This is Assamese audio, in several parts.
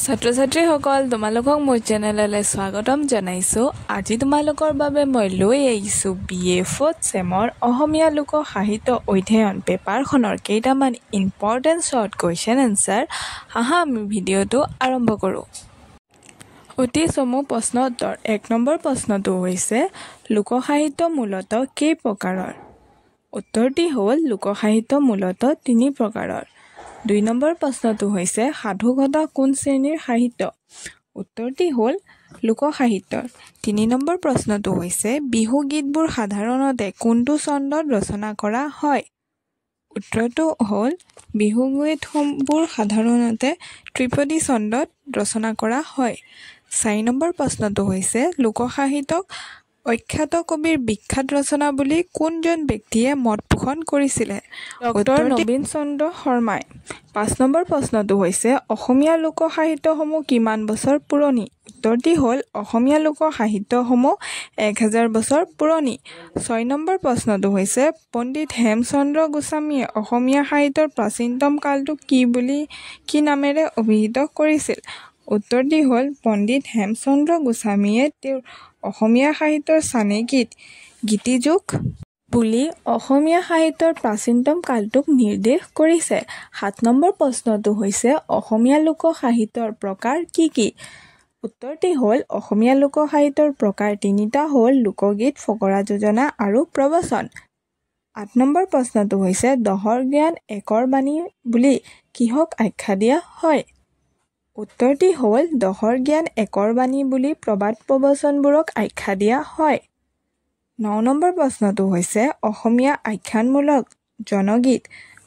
ছাত্ৰ-ছাত্ৰীসকল তোমালোকক মোৰ চেনেললৈ স্বাগতম জনাইছোঁ। আজি তোমালোকৰ বাবে মই লৈ আহিছোঁ BA 4th চেমৰ অসমীয়া লোক সাহিত্য অধ্যয়ন পেপাৰখনৰ কেইটামান ইম্পৰ্টেণ্ট শ্বৰ্ট কুৱেশ্যন এনচাৰ। আহা আমি ভিডিঅ'টো আৰম্ভ কৰোঁ। অতি চমু প্ৰশ্ন উত্তৰ। 1 নম্বৰ প্ৰশ্নটো হৈছে লোকসাহিত্য মূলতঃ কেই প্ৰকাৰৰ? উত্তৰটি হ'ল লোকসাহিত্য মূলতঃ 3 প্ৰকাৰৰ। 2 নম্বৰ প্ৰশ্নটো হৈছে সাধুকথা কোন শ্ৰেণীৰ সাহিত্য? উত্তৰটি হ'ল লোকসাহিত্যৰ। 3 নম্বৰ প্ৰশ্নটো হৈছে বিহু গীতবোৰ সাধাৰণতে কোনটো ছন্দত ৰচনা কৰা হয়? উত্তৰটো হ'ল বিহু গীতবোৰ সাধাৰণতে ত্ৰিপদী ছন্দত ৰচনা কৰা হয়। 4 নম্বৰ প্ৰশ্নটো হৈছে লোকসাহিত্যক অখ্যাত কবিৰ বিখ্যাত ৰচনা বুলি কোনজন ব্যক্তিয়ে মত পোষণ কৰিছিলে? ডক্টৰ নবীন চন্দ্ৰ শৰ্মাই। 5 নম্বৰ প্ৰশ্নটো হৈছে অসমীয়া লোকসাহিত্যসমূহ কিমান বছৰ পুৰণি? উত্তৰটি হ'ল অসমীয়া লোকসাহিত্যসমূহ 1000 বছৰ পুৰণি। 6 নম্বৰ প্ৰশ্নটো হৈছে পণ্ডিত হেমচন্দ্ৰ গোস্বামীয়ে অসমীয়া সাহিত্যৰ প্ৰাচীনতম কালটোক কি নামেৰে অভিহিত কৰিছিল? উত্তৰটি হ'ল পণ্ডিত হেমচন্দ্ৰ গোস্বামীয়ে তেওঁৰ অসমীয়া সাহিত্যৰ চানেকিত গীতিযুগ বুলি অসমীয়া সাহিত্যৰ প্ৰাচীনতম কালটোক নিৰ্দেশ কৰিছে। 7 নম্বৰ প্ৰশ্নটো হৈছে অসমীয়া লোকসাহিত্যৰ প্ৰকাৰ কি কি? উত্তৰটি হ'ল অসমীয়া লোকসাহিত্যৰ প্ৰকাৰ 3টা হ'ল লোকগীত, ফকৰা যোজনা আৰু প্ৰবচন। 8 নম্বৰ প্ৰশ্নটো হৈছে দহৰ জ্ঞান একৰ বাণী বুলি কিহক আখ্যা দিয়া হয়? উত্তৰটি হ'ল দহৰ জ্ঞান একৰ বাণী বুলি প্ৰবাদ প্ৰবচনবোৰক আখ্যা দিয়া হয়। 9 নম্বৰ প্ৰশ্নটো হৈছে অসমীয়া আখ্যানমূলক জনগীত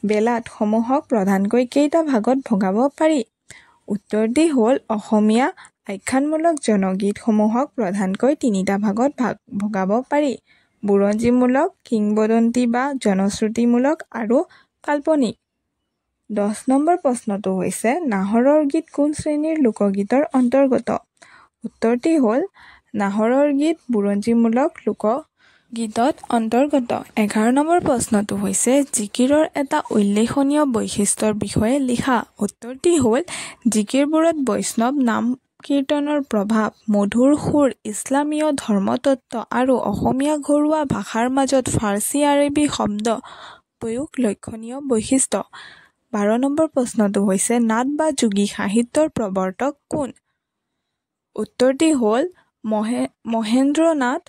বেলাড সমূহক প্ৰধানকৈ কেইটা ভাগত ভগাব পাৰি? উত্তৰটি হ'ল অসমীয়া আখ্যানমূলক জনগীতসমূহক প্ৰধানকৈ 3টা ভাগত ভগাব পাৰি: বুৰঞ্জীমূলক, কিংবদন্তি বা জনশ্ৰুতিমূলক আৰু কাল্পনিক। 10 নম্বৰ প্ৰশ্নটো হৈছে নাহৰৰ গীত কোন শ্ৰেণীৰ লোকগীতৰ অন্তৰ্গত? উত্তৰটি হ'ল নাহৰৰ গীত বুৰঞ্জীমূলক লোকগীতত অন্তৰ্গত। 11 নম্বৰ প্ৰশ্নটো হৈছে জিকিৰৰ এটা উল্লেখনীয় বৈশিষ্ট্যৰ বিষয়ে লিখা। উত্তৰটি হ'ল জিকিৰবোৰত বৈষ্ণৱ নাম কীৰ্তনৰ প্ৰভাৱ, মধুৰ সুৰ, ইছলামীয় ধৰ্মতত্ত্ব আৰু অসমীয়া ঘৰুৱা ভাষাৰ মাজত ফাৰ্চী আৰবী শব্দ প্ৰয়োগ লক্ষণীয় বৈশিষ্ট্য। 12 নম্বৰ প্ৰশ্নটো হৈছে নাট বা যোগী সাহিত্যৰ প্ৰৱৰ্তক কোন? উত্তৰটি হ'ল মহেন্দ্ৰ নাথ।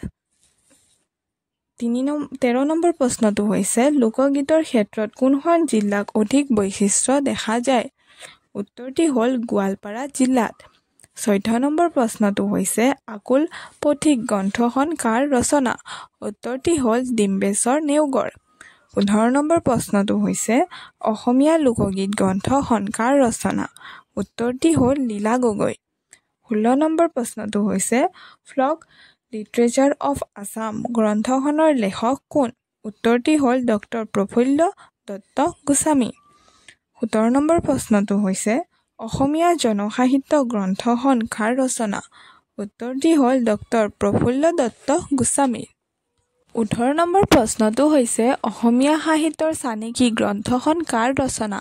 13 নম্বৰ প্ৰশ্নটো হৈছে লোকগীতৰ ক্ষেত্ৰত কোনখন জিলাক অধিক বৈশিষ্ট্য দেখা যায়? উত্তৰটি হ'ল গোৱালপাৰা জিলাত। 14 নম্বৰ প্ৰশ্নটো হৈছে আকুল পথিক গ্ৰন্থখন কাৰ ৰচনা? উত্তৰটি হ'ল ডিম্বেশ্বৰ নেওগৰ। 15 নম্বৰ প্ৰশ্নটো হৈছে অসমীয়া লোকগীত গ্ৰন্থখন কাৰ ৰচনা? উত্তৰটি হ'ল লীলা গগৈ। 16 নম্বৰ প্ৰশ্নটো হৈছে ফ'ক লিটাৰেচাৰ অফ আছাম গ্ৰন্থখনৰ লেখক কোন? উত্তৰটি হ'ল ডক্টৰ প্ৰফুল্ল দত্ত গোস্বামী। 17 নম্বৰ প্ৰশ্নটো হৈছে অসমীয়া জনসাহিত্য গ্ৰন্থখন কাৰ ৰচনা? উত্তৰটি হ'ল ডক্টৰ প্ৰফুল্ল দত্ত গোস্বামী। 18 নম্বৰ প্ৰশ্নটো হৈছে অসমীয়া সাহিত্যৰ চানেকি গ্ৰন্থখন কাৰ ৰচনা?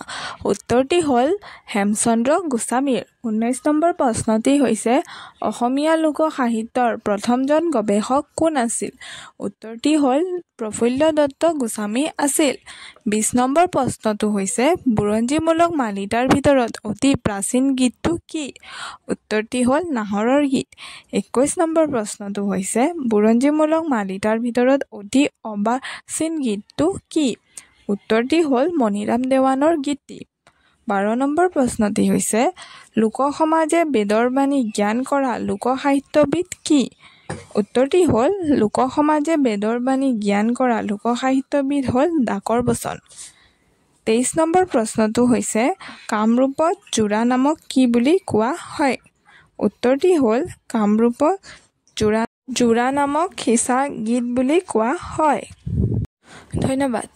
উত্তৰটি হ'ল হেমচন্দ্ৰ গোস্বামীৰ। 19 নম্বৰ প্ৰশ্নটি হৈছে অসমীয়া লোকসাহিত্যৰ প্ৰথমজন গৱেষক কোন আছিল? উত্তৰটি হ'ল প্ৰফুল্ল দত্ত গোস্বামী আছিল। 20 নম্বৰ প্ৰশ্নটো হৈছে বুৰঞ্জীমূলক মালিতাৰ ভিতৰত অতি প্ৰাচীন গীতটো কি? উত্তৰটি হ'ল নাহৰৰ গীত। 21 নম্বৰ প্ৰশ্নটো হৈছে বুৰঞ্জীমূলক মালিতাৰ ভিতৰত অতি অৰ্বাচীন গীতটো কি? উত্তৰটি হ'ল মণিৰাম দেৱানৰ গীতটি। 12 নম্বৰ প্ৰশ্নটি হৈছে লোকসমাজে বেদৰ বাণী জ্ঞান কৰা লোকসাহিত্যবিদ কি? উত্তৰটি হ'ল লোকসমাজে বেদৰ বাণী জ্ঞান কৰা লোকসাহিত্যবিদ হ'ল ডাকৰ বচন। 23 নম্বৰ প্ৰশ্নটো হৈছে কামৰূপত যোৰা নামক কি বুলি কোৱা হয়? উত্তৰটি হ'ল কামৰূপক যোৰা নামক খিচা গীত বুলি কোৱা হয়। ধন্যবাদ।